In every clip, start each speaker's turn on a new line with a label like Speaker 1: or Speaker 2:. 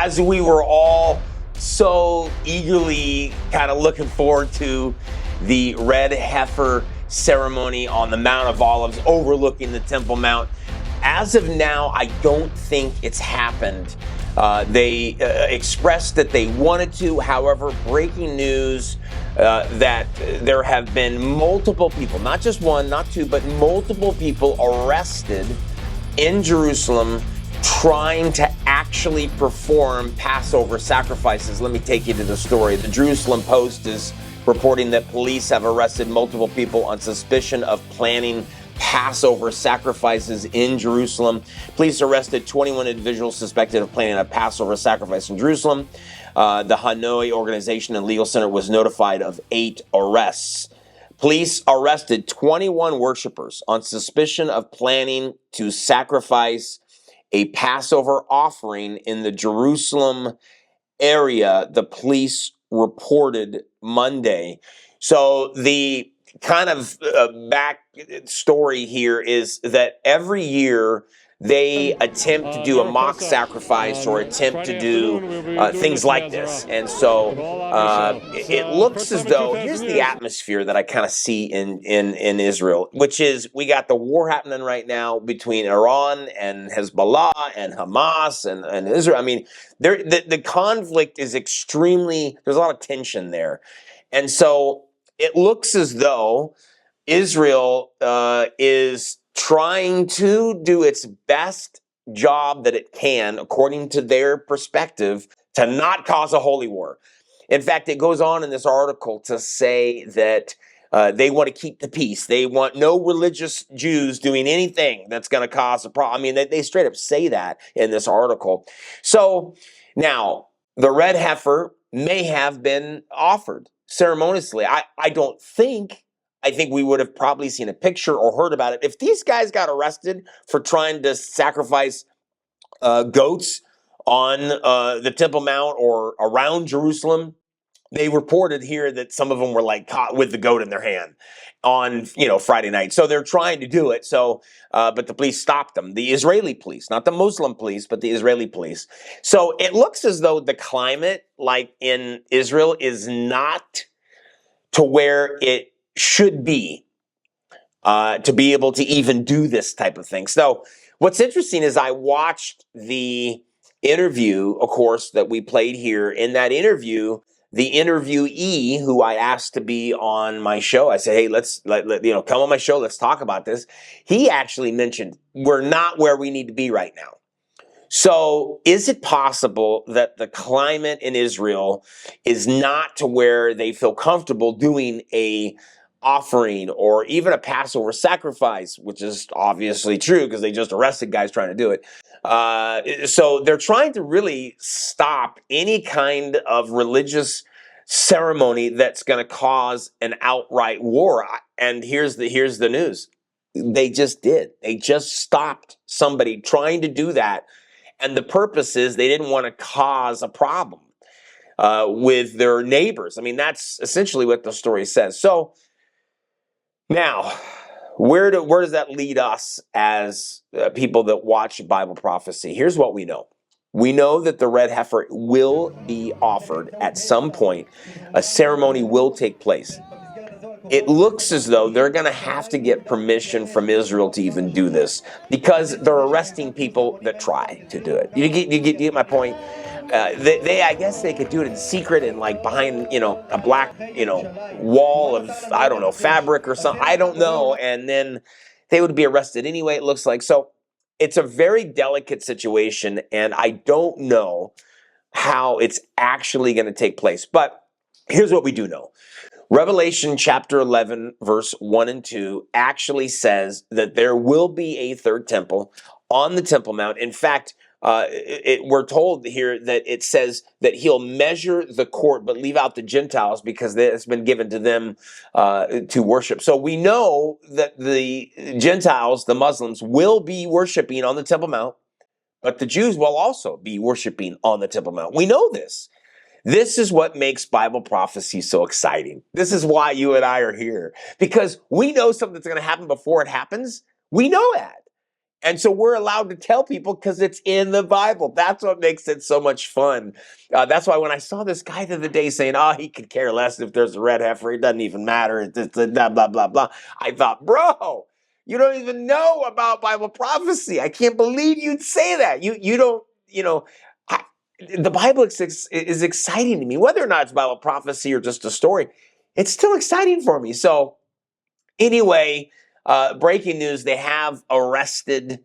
Speaker 1: as we were all so eagerly kind of looking forward to the red heifer ceremony on the Mount of Olives overlooking the Temple Mount, as of now, I don't think it's happened. They expressed that they wanted to. However, breaking news that there have been multiple people, not just one, not two, but multiple people arrested in Jerusalem trying to actually perform Passover sacrifices. Let me take you to the story. The Jerusalem Post is reporting that police have arrested multiple people on suspicion of planning Passover sacrifices in Jerusalem. Police arrested 21 individuals suspected of planning a Passover sacrifice in Jerusalem. The Hanoi Organization and Legal Center was notified of 8 arrests. Police arrested 21 worshipers on suspicion of planning to sacrifice a Passover offering in the Jerusalem area, the police reported Monday. So the kind of back story here is that every year they attempt to do a mock sacrifice or attempt to do things like this. And so it looks as though, here's the atmosphere that I kind of see in Israel, which is we got the war happening right now between Iran and Hezbollah and Hamas and Israel. I mean, the conflict is extremely, there's a lot of tension there. And so it looks as though Israel is trying to do its best job that it can, according to their perspective, to not cause a holy war. In fact, it goes on in this article to say that they want to keep the peace. They want no religious Jews doing anything that's going to cause a problem. I mean, they straight up say that in this article. So now the red heifer may have been offered ceremoniously. I don't think. I think we would have probably seen a picture or heard about it. If these guys got arrested for trying to sacrifice goats on the Temple Mount or around Jerusalem, they reported here that some of them were like caught with the goat in their hand on, Friday night. So they're trying to do it. So, but the police stopped them. The Israeli police, not the Muslim police, but the Israeli police. So it looks as though the climate, like in Israel, is not to where it should be to be able to even do this type of thing. So what's interesting is I watched the interview, of course, that we played here. In that interview, the interviewee who I asked to be on my show, I said, hey, let's come on my show. Let's talk about this. He actually mentioned we're not where we need to be right now. So is it possible that the climate in Israel is not to where they feel comfortable doing a offering or even a Passover sacrifice, which is obviously true because they just arrested guys trying to do it. So they're trying to really stop any kind of religious ceremony that's going to cause an outright war. And here's the news. They just did. They just stopped somebody trying to do that. And the purpose is they didn't want to cause a problem with their neighbors. I mean, that's essentially what the story says. So now, where does that lead us as people that watch Bible prophecy? Here's what we know. We know that the red heifer will be offered at some point. A ceremony will take place. It looks as though they're going to have to get permission from Israel to even do this because they're arresting people that try to do it. You get my point? I guess they could do it in secret and like behind, a black, wall of, I don't know, fabric or something. I don't know. And then they would be arrested anyway, it looks like. So it's a very delicate situation. And I don't know how it's actually going to take place. But here's what we do know. Revelation chapter 11, verse 1 and 2 actually says that there will be a third temple on the Temple Mount. In fact, we're told here that it says that he'll measure the court, but leave out the Gentiles because it's been given to them to worship. So we know that the Gentiles, the Muslims, will be worshiping on the Temple Mount, but the Jews will also be worshiping on the Temple Mount. We know this. This is what makes Bible prophecy so exciting. This is why you and I are here, because we know something that's going to happen before it happens. We know that. And so we're allowed to tell people because it's in the Bible. That's what makes it so much fun. That's why when I saw this guy the other day saying, oh, he could care less if there's a red heifer, it doesn't even matter, it's blah, blah, blah, blah. I thought, bro, you don't even know about Bible prophecy. I can't believe you'd say that. You don't, the Bible is exciting to me. Whether or not it's Bible prophecy or just a story, it's still exciting for me. So anyway, breaking news, they have arrested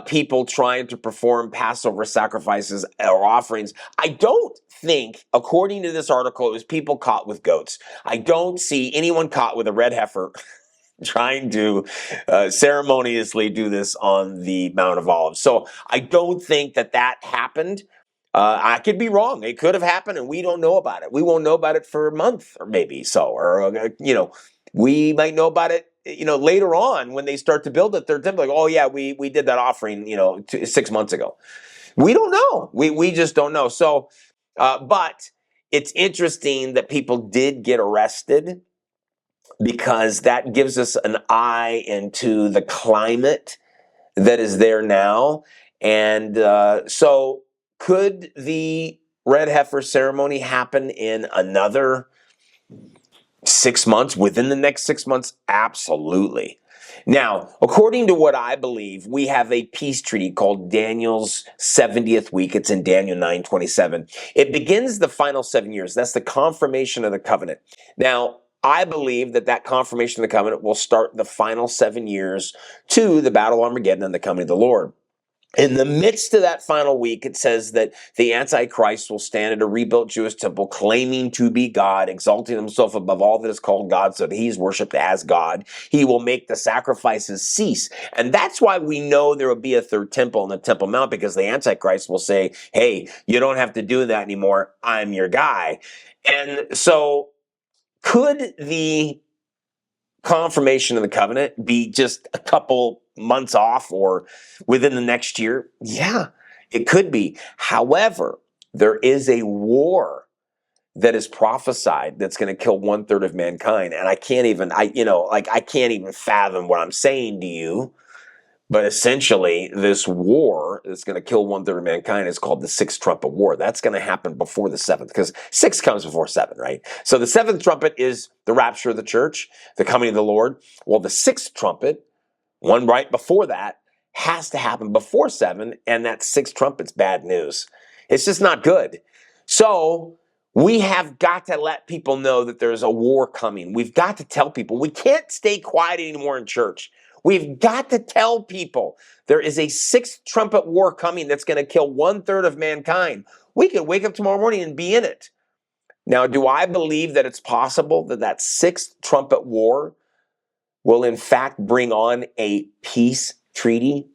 Speaker 1: people trying to perform Passover sacrifices or offerings. I don't think, according to this article, it was people caught with goats. I don't see anyone caught with a red heifer trying to ceremoniously do this on the Mount of Olives. So I don't think that happened. I could be wrong. It could have happened, and we don't know about it. We won't know about it for a month or maybe so, or we might know about it, later on when they start to build it. They're like, oh yeah, we did that offering, 6 months ago. We don't know. We just don't know. So, but it's interesting that people did get arrested because that gives us an eye into the climate that is there now. And so could the red heifer ceremony happen in another 6 months, within the next 6 months? Absolutely. Now, according to what I believe, we have a peace treaty called Daniel's 70th week. It's in Daniel 9:27. It begins the final 7 years. That's the confirmation of the covenant. Now, I believe that confirmation of the covenant will start the final 7 years to the battle of Armageddon and the coming of the Lord. In the midst of that final week, it says that the Antichrist will stand at a rebuilt Jewish temple, claiming to be God, exalting himself above all that is called God, so that he's worshipped as God. He will make the sacrifices cease. And that's why we know there will be a third temple on the Temple Mount, because the Antichrist will say, hey, you don't have to do that anymore. I'm your guy. And so could the confirmation of the covenant be just a couple months off or within the next year? Yeah, it could be. However, there is a war that is prophesied that's going to kill 1/3 of mankind. And I can't even fathom what I'm saying to you. But essentially, this war that's going to kill 1/3 of mankind is called the Sixth Trumpet War. That's going to happen before the seventh, because 6 comes before 7, right? So the 7th trumpet is the rapture of the church, the coming of the Lord. Well, the 6th trumpet, one right before that, has to happen before 7, and that 6th trumpet's bad news. It's just not good. So we have got to let people know that there's a war coming. We've got to tell people. We can't stay quiet anymore in church. We've got to tell people there is a 6th trumpet war coming that's going to kill 1/3 of mankind. We could wake up tomorrow morning and be in it. Now, do I believe that it's possible that 6th trumpet war will in fact bring on a peace treaty?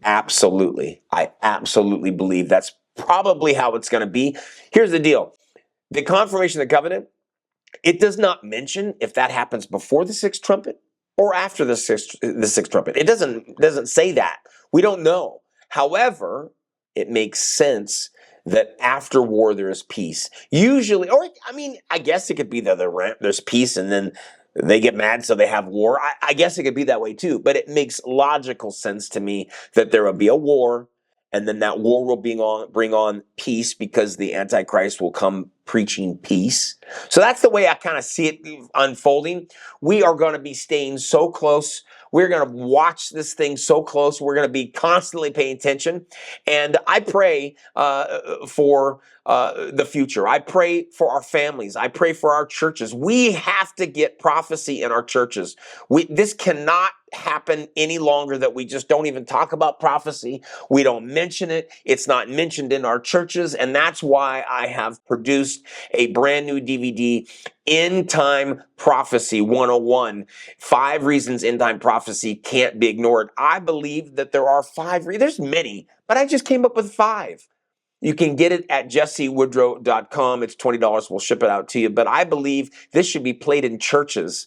Speaker 1: Absolutely. I absolutely believe that's probably how it's going to be. Here's the deal. The confirmation of the covenant, it does not mention if that happens before the 6th trumpet or after the sixth trumpet. It doesn't say that. We don't know. However, it makes sense that after war there is peace. Usually, I guess it could be that there's peace and then they get mad so they have war. I guess it could be that way too. But it makes logical sense to me that there will be a war, and then that war will bring on peace, because the Antichrist will come preaching peace. So that's the way I kind of see it unfolding. We are going to be staying so close. We're going to watch this thing so close. We're going to be constantly paying attention. And I pray for the future. I pray for our families. I pray for our churches. We have to get prophecy in our churches. This cannot happen any longer that we just don't even talk about prophecy. We don't mention it. It's not mentioned in our churches. And that's why I have produced a brand new DVD, End Time Prophecy 101, 5 reasons end time prophecy can't be ignored. I believe that there are 5 there's many, but I just came up with 5. You can get it at jessewoodrow.com. It's $20. We'll ship it out to you. But I believe this should be played in churches.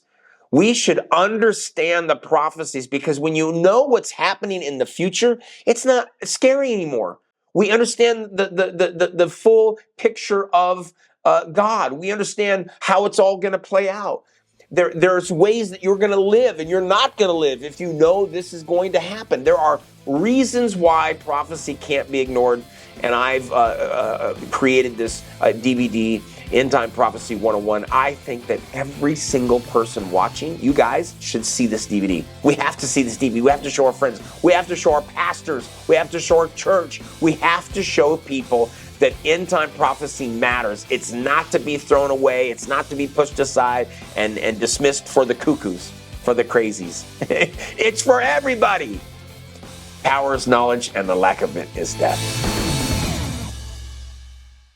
Speaker 1: We should understand the prophecies, because when you know what's happening in the future, it's not scary anymore. We understand the full picture of God. We understand how it's all going to play out. There's ways that you're going to live and you're not going to live if you know this is going to happen. There are reasons why prophecy can't be ignored. And I've created this DVD, End Time Prophecy 101. I think that every single person watching, you guys, should see this DVD. We have to see this DVD. We have to show our friends. We have to show our pastors. We have to show our church. We have to show people that end time prophecy matters. It's not to be thrown away. It's not to be pushed aside and dismissed for the cuckoos, for the crazies. It's for everybody. Power is knowledge, and the lack of it is death.